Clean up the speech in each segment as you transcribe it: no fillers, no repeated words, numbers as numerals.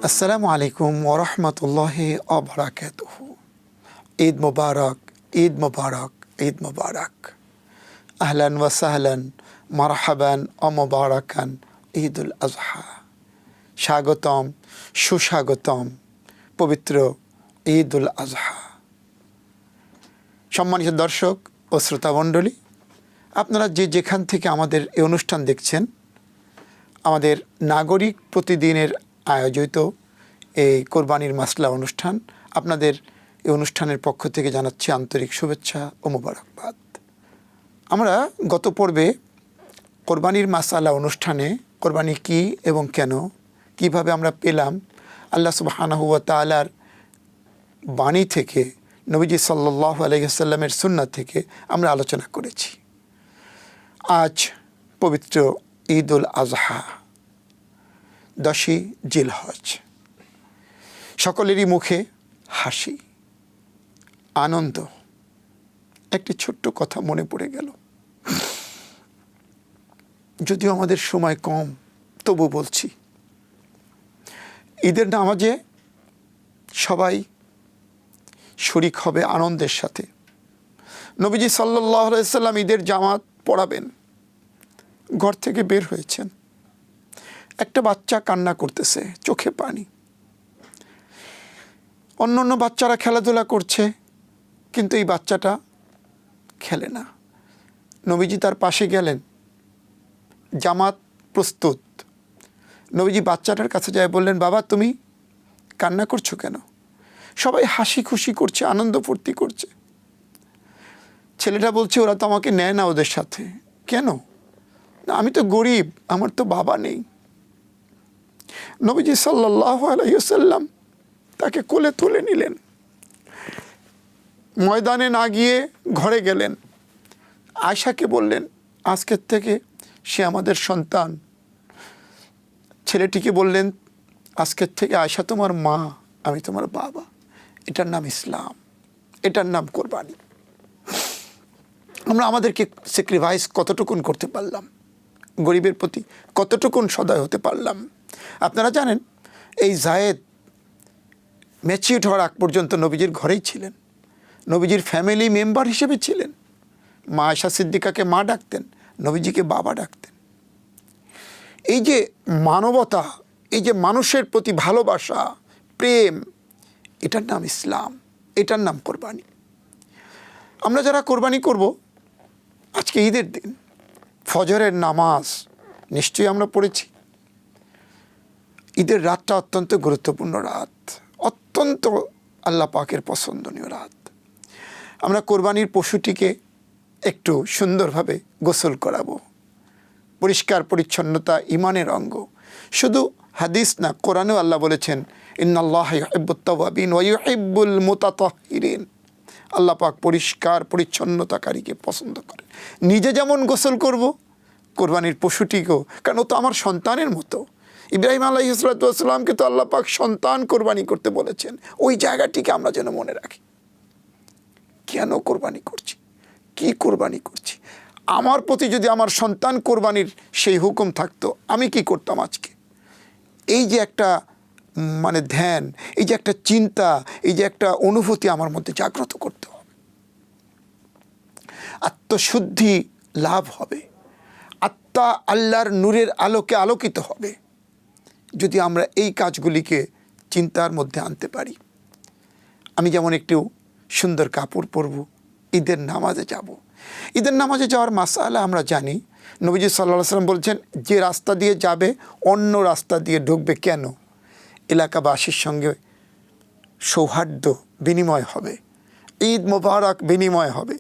আসসালামু আলাইকুম ওরহমতুল্লাহি ওয়াবারাকাতুহু। ঈদ মুবারক, ঈদ মুবারক, ঈদ মুবারক। আহলান ওয়া সাহলান, মারহাবান ও মুবারাকান ঈদুল আজহা। স্বাগতম, সুস্বাগতম পবিত্র ঈদুল আজহা। সম্মানিত দর্শক ও শ্রোতামণ্ডলী, আপনারা যে যেখান থেকে আমাদের এই অনুষ্ঠান দেখছেন, আমাদের নাগরিক প্রতিদিনের আয়োজিত এই কোরবানির মাসলা অনুষ্ঠান, আপনাদের এই অনুষ্ঠানের পক্ষ থেকে জানাচ্ছি আন্তরিক শুভেচ্ছা ও মোবারকবাদ। আমরা গত পর্বে কোরবানির মাসলা অনুষ্ঠানে কোরবানি কী এবং কেন, কিভাবে আমরা পেলাম, আল্লাহ সুবহানাহু ওয়া তাআলার বাণী থেকে, নবীজি সাল্লাল্লাহু আলাইহি ওয়াসাল্লামের সুন্নাত থেকে আমরা আলোচনা করেছি। আজ পবিত্র ঈদুল আজহা, 10ই জিলহজ। সকলেরই মুখে হাসি, আনন্দ। একটি ছোট্ট কথা মনে পড়ে গেল, যদিও আমাদের সময় কম, তবু বলছি। ঈদের নামাজে সবাই শরিক হবে আনন্দের সাথে। নবীজি সাল্লাল্লাহু আলাইহি ওয়াসাল্লাম ঈদের জামাত পড়াবেন, ঘর থেকে বের হয়েছেন। একটা বাচ্চা কান্না করতেছে, চোখে পানি। অন্য বাচ্চারা খেলাধুলা করছে, কিন্তু এই বাচ্চাটা খেলে না। নবীজি তার পাশে গেলেন, জামাত প্রস্তুত। নবীজি বাচ্চাটার কাছে যায়, বললেন, বাবা তুমি কান্না করছো কেন? সবাই হাসি খুশি করছে, আনন্দ ফুর্তি করছে। ছেলেটা বলছে, ওরা তো আমাকে নেয় না ওদের সাথে। কেন? না, আমি তো গরিব, আমার তো বাবা নেই। নবীজি সাল্লাল্লাহু আলাইহি ওয়াসাল্লাম তাকে কোলে তুলে নিলেন, ময়দানে না গিয়ে ঘরে গেলেন। আয়েশাকে বললেন, আজকের থেকে সে আমাদের সন্তান। ছেলেটিকে বললেন, আজকের থেকে আয়েশা তোমার মা, আমি তোমার বাবা। এটার নাম ইসলাম, এটার নাম কোরবানি। আমরা আমাদেরকে স্যাক্রিফাইস কতটুকুন করতে পারলাম, গরিবের প্রতি কতটুকুন সদয় হতে পারলাম। আপনারা জানেন, এই জায়েদ ম্যাচিউর হওয়ার আগ পর্যন্ত নবীজির ঘরেই ছিলেন, নবীজির ফ্যামিলি মেম্বার হিসেবে ছিলেন। মা আয়েশা সিদ্দিকাকে মা ডাকতেন, নবীজিকে বাবা ডাকতেন। এই যে মানবতা, এই যে মানুষের প্রতি ভালোবাসা, প্রেম, এটার নাম ইসলাম, এটার নাম কোরবানি। আমরা যারা কোরবানি করব, আজকে ঈদের দিন ফজরের নামাজ নিশ্চয়ই আমরা পড়েছি। ঈদের রাতটা অত্যন্ত গুরুত্বপূর্ণ রাত, অত্যন্ত আল্লাহ পাকের পছন্দনীয় রাত। আমরা কোরবানির পশুটিকে একটু সুন্দরভাবে গোসল করাবো। পরিষ্কার পরিচ্ছন্নতা ঈমানের অঙ্গ। শুধু হাদিস না, কোরআনেও আল্লাহ বলেছেন, ইন্নাল্লাহা ইউহিব্বুত তাওয়াবিন ওয়া ইউহিব্বুল মুতাতাহহিরিন। আল্লাহ পাক পরিষ্কার পরিচ্ছন্নতাকারীকে পছন্দ করেন। নিজে যেমন গোসল করব, কোরবানির পশুটিকেও, কারণ ও তো আমার সন্তানের মতো। ইব্রাহিম আলাইহিস সালামকে তো আল্লাহ পাক সন্তান কোরবানি করতে বলেছেন। ওই জায়গাটিকে আমরা যেন মনে রাখি। কেন কোরবানি করছি, কি কোরবানি করছি? আমার প্রতি যদি আমার সন্তান কোরবানির সেই হুকুম থাকতো, আমি কি করতাম আজকে? এই যে একটা ধ্যান, এই যে একটা চিন্তা, এই যে একটা অনুভূতি আমার মধ্যে জাগ্রত করতে হবে। আত্মশুদ্ধি লাভ হবে, আত্মা আল্লাহর নূরের আলোকে আলোকিত হবে, যদি আমরা এই কাজগুলিকে চিন্তার মধ্যে আনতে পারি। আমি যেমন একটু সুন্দর কাপড় পরব, ঈদের নামাজে যাব। ঈদের নামাজে যাওয়ার মাসালা আমরা জানি। নবীজি সাল্লাল্লাহু আলাইহি ওয়াসাল্লাম বলছেন, যে রাস্তা দিয়ে যাবে অন্য রাস্তা দিয়ে ঢুকবে। কেন? এলাকাবাসীর সঙ্গে সৌহার্দ্য বিনিময় হবে, ঈদ মোবারক বিনিময় হবে।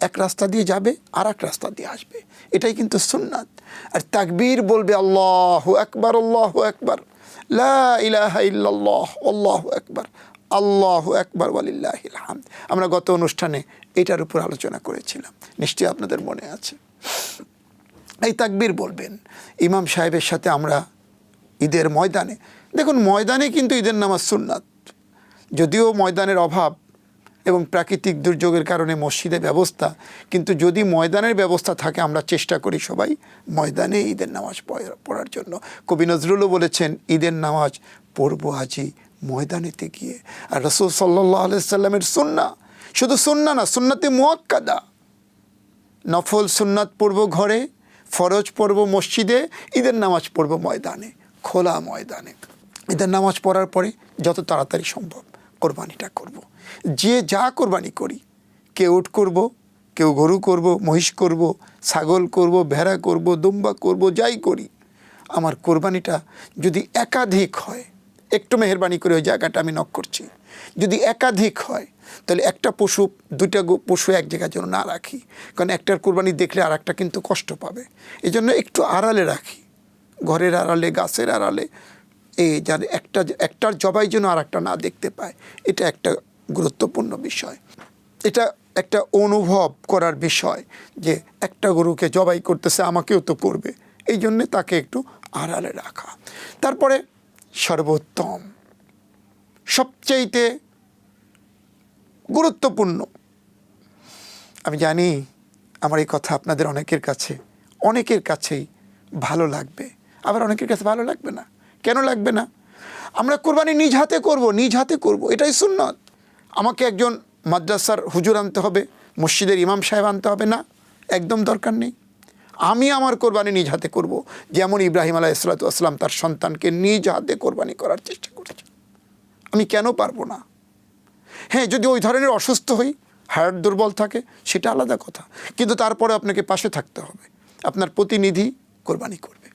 এক রাস্তা দিয়ে যাবে, আর এক রাস্তা দিয়ে আসবে। এটাই কিন্তু সুন্নাত। আর তাকবীর বলবে, আল্লাহু আকবার, আল্লাহু আকবার, লা ইলাহা ইল্লাল্লাহ, আল্লাহু আকবার, আল্লাহু আকবার ওয়ালিল্লাহিল হামদ। আমরা গত অনুষ্ঠানে এটার উপর আলোচনা করেছিলাম, নিশ্চয়ই আপনাদের মনে আছে। এই তাকবীর বলবেন ইমাম সাহেবের সাথে আমরা ঈদের ময়দানে। দেখুন, ময়দানে কিন্তু ঈদের নামাজ সুন্নাত। যদিও ময়দানের অভাব এবং প্রাকৃতিক দুর্যোগের কারণে মসজিদে ব্যবস্থা, কিন্তু যদি ময়দানের ব্যবস্থা থাকে, আমরা চেষ্টা করি সবাই ময়দানে ঈদের নামাজ পড়ার জন্য। কবি নজরুলও বলেছেন, ঈদের নামাজ পড়বো আজই ময়দানেতে গিয়ে। আর রাসূল সাল্লাল্লাহু আলাইহি সাল্লামের সুন্নাহ, শুধু সুন্নাহ না, সুন্নাতে মুআক্কাদা, নফল সুন্নাত পড়ব ঘরে, ফরজ পড়ব মসজিদে, ঈদের নামাজ পড়ব ময়দানে, খোলা ময়দানে। ঈদের নামাজ পড়ার পরে যত তাড়াতাড়ি সম্ভব কোরবানিটা করব। যে যা কোরবানি করি, কেউ উট করব, কেউ গরু করব, মহিষ করব, ছাগল করব, ভেড়া করব, দুম্বা করব, যাই করি, আমার কোরবানিটা যদি একাধিক হয়, একটু মেহেরবানি করে ওই জায়গাটা আমি নক করছি, যদি একাধিক হয় তাহলে একটা পশু, দুইটা পশু এক জায়গায় যেন না রাখি, কারণ একটার কোরবানি দেখলে আর একটা কিন্তু কষ্ট পাবে। এই জন্য একটু আড়ালে রাখি, ঘরের আড়ালে, গাছের আড়ালে, এই যার একটার জবাই যেন আর একটা না দেখতে পায়। এটা একটা গুরুত্বপূর্ণ বিষয়, এটা একটা অনুভব করার বিষয় যে একটা গরুকে জবাই করতেছে, আমাকেও তো করবে, এই জন্যে তাকে একটু আড়ালে রাখা। তারপরে সর্বোত্তম, সবচাইতে গুরুত্বপূর্ণ, আমি জানি আমার এই কথা আপনাদের অনেকের কাছেই ভালো লাগবে, আবার অনেকের কাছে ভালো লাগবে না। কেন লাগবে না? আমরা কোরবানি নিজ হাতে করব, এটাই সুন্নত। আমাকে একজন মাদ্রাসার হুজুর আনতে হবে, মসজিদের ইমাম সাহেব আনতে হবে না, একদম দরকার নেই। আমি আমার কোরবানি নিজ হাতে করব, যেমন ইব্রাহিম আলাইহিসসালাতু ওয়াসসালাম তার সন্তানকে নিজ হাতে কোরবানি করার চেষ্টা করেছেন। আমি কেন পারবো না? হ্যাঁ, যদি ওই ধরনের অসুস্থ হই, হার্ট দুর্বল থাকে, সেটা আলাদা কথা, কিন্তু তারপরে আপনাকে পাশে থাকতে হবে। আপনার প্রতিনিধি কোরবানি করবে।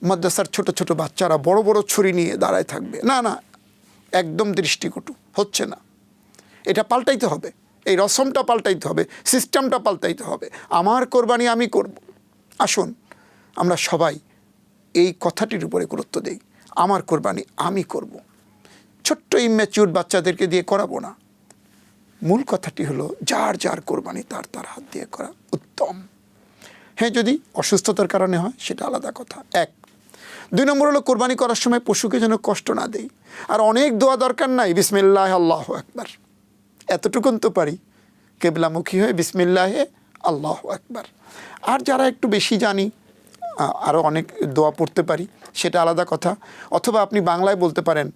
মাদ্রাসার ছোট ছোট বাচ্চারা বড় বড় ছুরি নিয়ে দাঁড়ায় থাকবে, না না, একদম দৃষ্টিকটু, হচ্ছে না। এটা পাল্টাইতে হবে, এই রসমটা পাল্টাইতে হবে, সিস্টেমটা পাল্টাইতে হবে। আমার কোরবানি আমি করব। আসুন আমরা সবাই এই কথাটির উপরে গুরুত্ব দেই, আমার কোরবানি আমি করব। ছোট্ট ইম্যাচিউর বাচ্চাদেরকে দিয়ে করাবো না। মূল কথাটি হলো যার যার কোরবানি তার হাত দিয়ে করা উত্তম। হ্যাঁ, যদি অসুস্থতার কারণে হয় সেটা আলাদা কথা। 1, 2 নম্বর হলো কোরবানি করার সময় পশুকে যেন কষ্ট না দেই। আর অনেক দোয়া দরকার নাই, বিসমিল্লাহ আল্লাহু আকবার, এতটুকুন তো পারি, কেবলামুখী হয়ে বিসমিল্লাহে আল্লাহু আকবার। আর যারা একটু বেশি জানি, আরও অনেক দোয়া পড়তে পারি, সেটা আলাদা কথা। অথবা আপনি বাংলায় বলতে পারেন,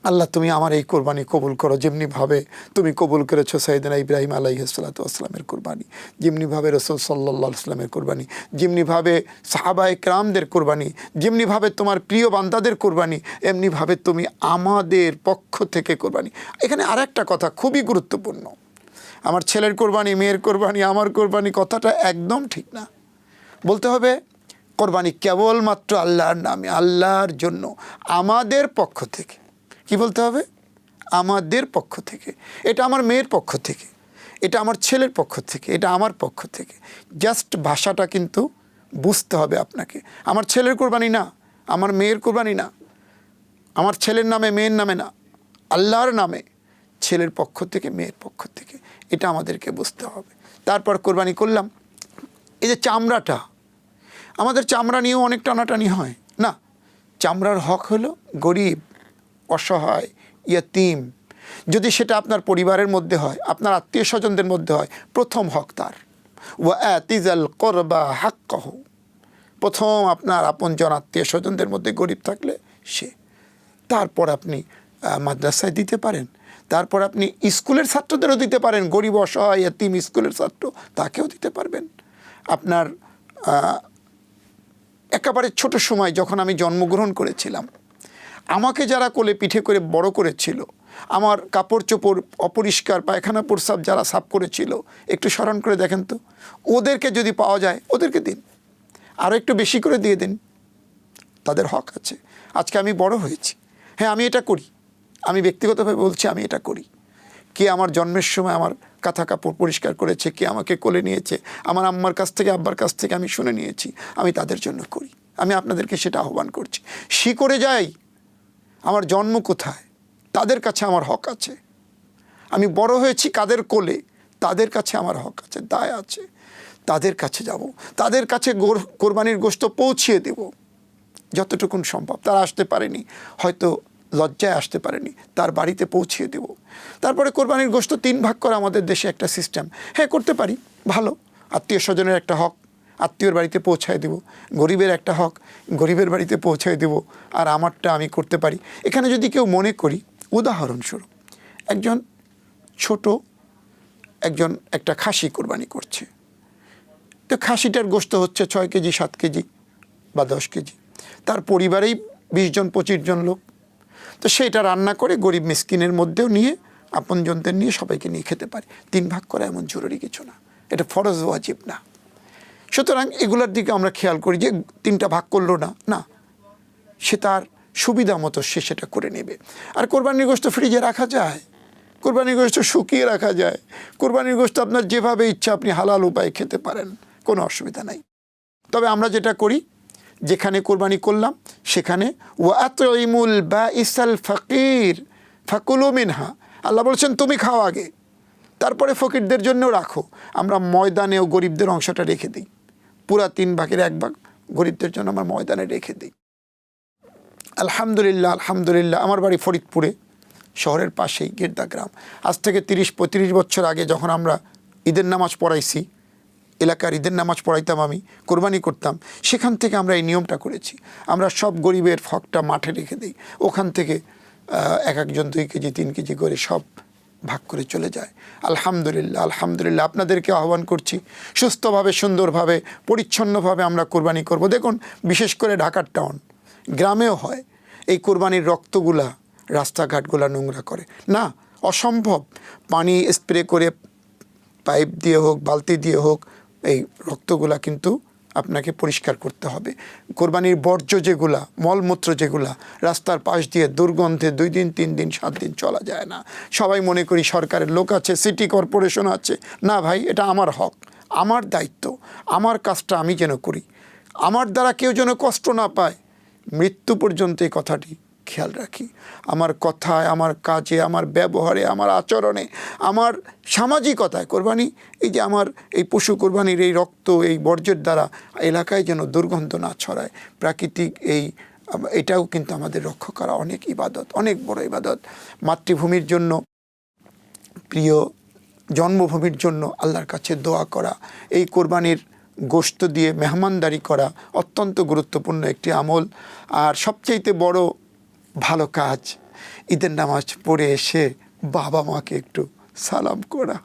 আল্লাহ তুমি আমার এই কোরবানি কবুল করো, যেমনিভাবে তুমি কবুল করেছো সাইয়েদনা ইব্রাহিম আলাইহিসসালাতু ওয়াসসালামের কোরবানি, যেমনিভাবে রাসূল সাল্লাল্লাহু আলাইহি ওয়াসাল্লামের কোরবানি, যেমনিভাবে সাহাবায়ে কেরামদের কোরবানি, যেমনিভাবে তোমার প্রিয় বান্দাদের কোরবানি, এমনিভাবে তুমি আমাদের পক্ষ থেকে কোরবানি। এখানে আরেকটা কথা খুবই গুরুত্বপূর্ণ, আমার ছেলের কোরবানি, মেয়ের কোরবানি, আমার কোরবানি, কথাটা একদম ঠিক না। বলতে হবে কোরবানি কেবলমাত্র আল্লাহর নামে, আল্লাহর জন্য, আমাদের পক্ষ থেকে। কি বলতে হবে? আমাদের পক্ষ থেকে। এটা আমার মেয়ের পক্ষ থেকে, এটা আমার ছেলের পক্ষ থেকে, এটা আমার পক্ষ থেকে। জাস্ট ভাষাটা কিন্তু বুঝতে হবে আপনাকে। আমার ছেলের কোরবানি না, আমার মেয়ের কোরবানি না, আমার ছেলের নামে মেয়ের নামে না, আল্লাহর নামে, ছেলের পক্ষ থেকে, মেয়ের পক্ষ থেকে, এটা আমাদেরকে বুঝতে হবে। তারপর কোরবানি করলাম। এই যে চামড়াটা, আমাদের চামড়া নিয়েও অনেক টানাটানি হয় না। চামড়ার হক হলো গরিব, অসহায়, ইয়তীম, যদি সেটা আপনার পরিবারের মধ্যে হয়, আপনার আত্মীয় স্বজনদের মধ্যে হয়, প্রথম হক তার। ওয়া আতিজাল করবা হাক্কাহু, প্রথম আপনার আপনজন আত্মীয় স্বজনদের মধ্যে গরিব থাকলে সে। তারপর আপনি মাদ্রাসায় দিতে পারেন, তারপর আপনি স্কুলের ছাত্রদেরও দিতে পারেন, গরিব অসহায় ইয়তীম স্কুলের ছাত্র, তাকেও দিতে পারবেন। আপনার একেবারে ছোট সময় যখন আমি জন্মগ্রহণ করেছিলাম, আমাকে যারা কোলে পিঠে করে বড় করেছিল, আমার কাপড় চোপড় অপরিষ্কার, পায়খানা প্রস্রাব যারা সাফ করেছিল, একটু স্মরণ করে দেখেন তো, ওদেরকে যদি পাওয়া যায় ওদেরকে দিন, আরও একটু বেশি করে দিয়ে দিন, তাদের হক আছে। আজকে আমি বড় হয়েছি, হ্যাঁ আমি এটা করি, আমি ব্যক্তিগতভাবে বলছি আমি এটা করি। কে আমার জন্মের সময় আমার কাঁথা কাপড় পরিষ্কার করেছে, কে আমাকে কোলে নিয়েছে, আমার আম্মার কাছ থেকে আব্বার কাছ থেকে আমি শুনে নিয়েছি, আমি তাদের জন্য করি। আমি আপনাদেরকে সেটা আহ্বান করছি, শিকড়ে যাই, আমার জন্ম কোথায়, তাদের কাছে আমার হক আছে। আমি বড় হয়েছি কাদের কোলে, তাদের কাছে আমার হক আছে, দায় আছে, তাদের কাছে যাব, তাদের কাছে কোরবানির গোশত পৌঁছিয়ে দেব যতটুকুন সম্ভব। তারা আসতে পারেনি, হয়তো লজ্জায় আসতে পারেনি, তার বাড়িতে পৌঁছিয়ে দেব। তারপরে কোরবানির গোশত 3 ভাগ করা আমাদের দেশে একটা সিস্টেম, হ্যাঁ করতে পারি, ভালো। আত্মীয় স্বজনের একটা হক, আত্মীয়র বাড়িতে পৌঁছায় দেব, গরিবের একটা হক গরিবের বাড়িতে পৌঁছায় দেব, আর আমারটা আমি করতে পারি। এখানে যদি কেউ মনে করি, উদাহরণস্বরূপ একজন একটা খাসি কোরবানি করছে, তো খাসিটার গোশত হচ্ছে 6 কেজি 7 কেজি বা 10 কেজি, তার পরিবারেই 20 জন 25 জন লোক, তো সেটা রান্না করে গরিব মিসকিনের মধ্যেও নিয়ে আপনজনদের নিয়ে সবাইকে নিয়ে খেতে পারে। 3 ভাগ করা এমন জরুরি কিছু না, এটা ফরজ ওয়াজিব না। সুতরাং এগুলোর দিকে আমরা খেয়াল করি যে 3টা ভাগ করলো না, সে তার সুবিধা মতো সে সেটা করে নেবে। আর কোরবানির গোশত ফ্রিজে রাখা যায়, কোরবানির গোশত শুকিয়ে রাখা যায়, কোরবানির গোশত আপনার যেভাবে ইচ্ছা আপনি হালাল উপায়ে খেতে পারেন, কোনো অসুবিধা নাই। তবে আমরা যেটা করি, যেখানে কোরবানি করলাম সেখানে ওয়াতইমুল বাইসাল ফাকির ফাকুলু মিনহা, আল্লাহ বলছেন তুমি খাও আগে, তারপরে ফকিরদের জন্য রাখো। আমরা ময়দানেও গরিবদের অংশটা রেখে দিই, পুরা 3 ভাগের 1 ভাগ গরিবদের জন্য আমরা ময়দানে রেখে দিই। আলহামদুলিল্লাহ আমার বাড়ি ফরিদপুরে, শহরের পাশেই গির্দা গ্রাম। আজ থেকে 30-35 বছর আগে যখন আমরা ঈদের নামাজ পড়াইছি, এলাকার ঈদের নামাজ পড়াইতাম, আমি কোরবানি করতাম, সেখান থেকে আমরা এই নিয়মটা করেছি। আমরা সব গরিবের হকটা মাঠে রেখে দিই, ওখান থেকে একজন 2 কেজি 3 কেজি করে সব ভাগ করে চলে যায়। আলহামদুলিল্লাহ আপনাদেরকে আহ্বান করছি, সুস্থভাবে সুন্দরভাবে পরিচ্ছন্নভাবে আমরা কোরবানি করব। দেখুন, বিশেষ করে ঢাকার টাউন, গ্রামেও হয় এই কোরবানির রক্তগুলা রাস্তাঘাটগুলা নোংরা করে না, অসম্ভব। পানি স্প্রে করে পাইপ দিয়ে হোক বালতি দিয়ে হোক এই রক্তগুলা কিন্তু আপনাকে পরিষ্কার করতে হবে। কোরবানির বর্জ্য যেগুলা, মলমূত্র যেগুলা রাস্তার পাশ দিয়ে দুর্গন্ধে 2 দিন 3 দিন 7 দিন চলা যায় না। সবাই মনে করি সরকারের লোক আছে, সিটি কর্পোরেশন আছে। না ভাই, এটা আমার হক, আমার দায়িত্ব, আমার কাজটা আমি যেন করি, আমার দ্বারা কেউ যেন কষ্ট না পায়, মৃত্যু পর্যন্ত এই কথাটি খেয়াল রাখি। আমার কথায়, আমার কাজে, আমার ব্যবহারে, আমার আচরণে, আমার সামাজিকতায় কোরবানি, এই যে আমার এই পশু কোরবানির এই রক্ত, এই বর্জ্যের দ্বারা এলাকায় যেন দুর্গন্ধ না ছড়ায়। প্রাকৃতিক এটাও কিন্তু আমাদের রক্ষা করা অনেক ইবাদত, অনেক বড় ইবাদত। মাতৃভূমির জন্য, প্রিয় জন্মভূমির জন্য আল্লাহর কাছে দোয়া করা, এই কোরবানির গোশত দিয়ে মেহমানদারি করা অত্যন্ত গুরুত্বপূর্ণ একটি আমল। আর সবচাইতে বড় ভালো কাজ, ঈদের নামাজ পড়ে এসে বাবা মাকে একটু সালাম করা,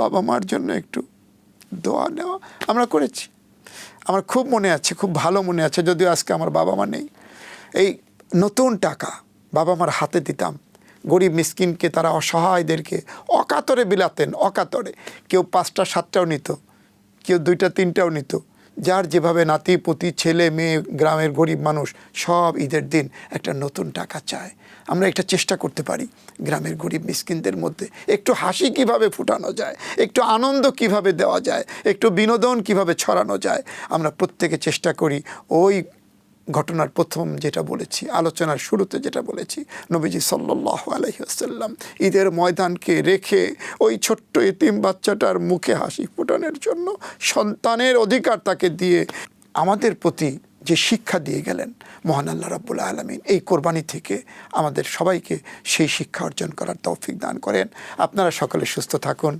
বাবা মার জন্য একটু দোয়া নেওয়া আমরা করেছি। আমার খুব মনে আছে, খুব ভালো মনে আছে, যদিও আজকে আমার বাবা মা নেই। এই নতুন টাকা বাবা মার হাতে দিতাম, গরিব মিসকিনকে, তারা অসহায়দেরকে অকাতরে বিলাতেন, অকাতরে। কেউ 5টা 7টাও নিত, কেউ 2টা 3টাও নিত, যার যেভাবে নাতি পুতি ছেলে মেয়ে, গ্রামের গরিব মানুষ সব ঈদের দিন একটা নতুন টাকা চায়। আমরা একটা চেষ্টা করতে পারি গ্রামের গরিব মিসকিনদের মধ্যে একটু হাসি কিভাবে ফুটানো যায়, একটু আনন্দ কিভাবে দেওয়া যায়, একটু বিনোদন কিভাবে ছড়ানো যায়। আমরা প্রত্যেকে চেষ্টা করি ওই ঘটনার প্রথম যেটা বলেছি, আলোচনার শুরুতে যেটা বলেছি, নবীজি সাল্লাল্লাহু আলাইহি ওয়াসাল্লাম ঈদের ময়দানকে রেখে ওই ছোট্ট এতিম বাচ্চাটার মুখে হাসি ফোটানোর জন্য সন্তানের অধিকার তাকে দিয়ে আমাদের প্রতি যে শিক্ষা দিয়ে গেলেন মহান আল্লাহ রাব্বুল আলামিন, এই কোরবানি থেকে আমাদের সবাইকে সেই শিক্ষা অর্জন করার তৌফিক দান করেন। আপনারা সকলে সুস্থ থাকুন,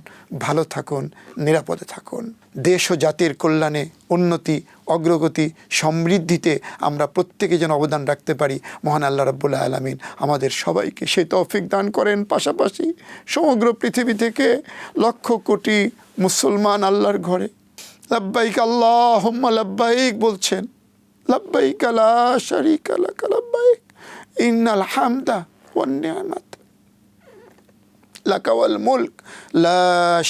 ভালো থাকুন, নিরাপদে থাকুন। দেশ ও জাতির কল্যাণে, উন্নতি, অগ্রগতি, সমৃদ্ধিতে আমরা প্রত্যেকে যেন অবদান রাখতে পারি, মহান আল্লাহ রাব্বুল আলামিন আমাদের সবাইকে সেই তৌফিক দান করেন। পাশাপাশি সমগ্র পৃথিবী থেকে লক্ষ কোটি মুসলমান আল্লাহর ঘরে লাব্বাইক আল্লাহুম্মা লাব্বাইক বলছেন, লাব্বাইক লা শারীকা লাক লাব্বাইক ইন্নাল হামদা ওয়ান নি'মাত লাকা ওয়াল মুলক লা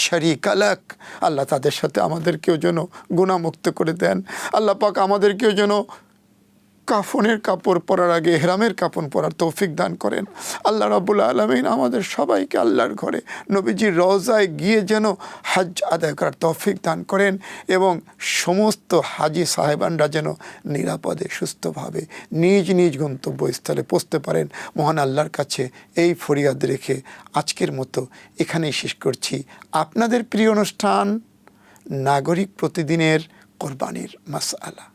শারীকা লাক। আল্লাহ তাদের সাথে আমাদেরকেও যেন গুনাহমুক্ত করে দেন। আল্লাহ পাক আমাদেরকেও যেন কাফনের কাপড় পরার আগে ইহরামের কাপড় পরার তৌফিক দান করেন। আল্লাহ রাব্বুল আলামিন আমাদের সবাইকে আল্লাহর ঘরে নবীজির রওজায় গিয়ে যেন হজ আদায় করার তৌফিক দান করেন এবং সমস্ত হাজি সাহেবানরা যেন নিরাপদে সুস্থভাবে নিজ নিজ গন্তব্যস্থলে পৌঁছতে পারেন। মহান আল্লাহর কাছে এই ফরিয়াদ রেখে আজকের মতো এখানেই শেষ করছি আপনাদের প্রিয় অনুষ্ঠান নাগরিক প্রতিদিনের কোরবানির মাসআলা।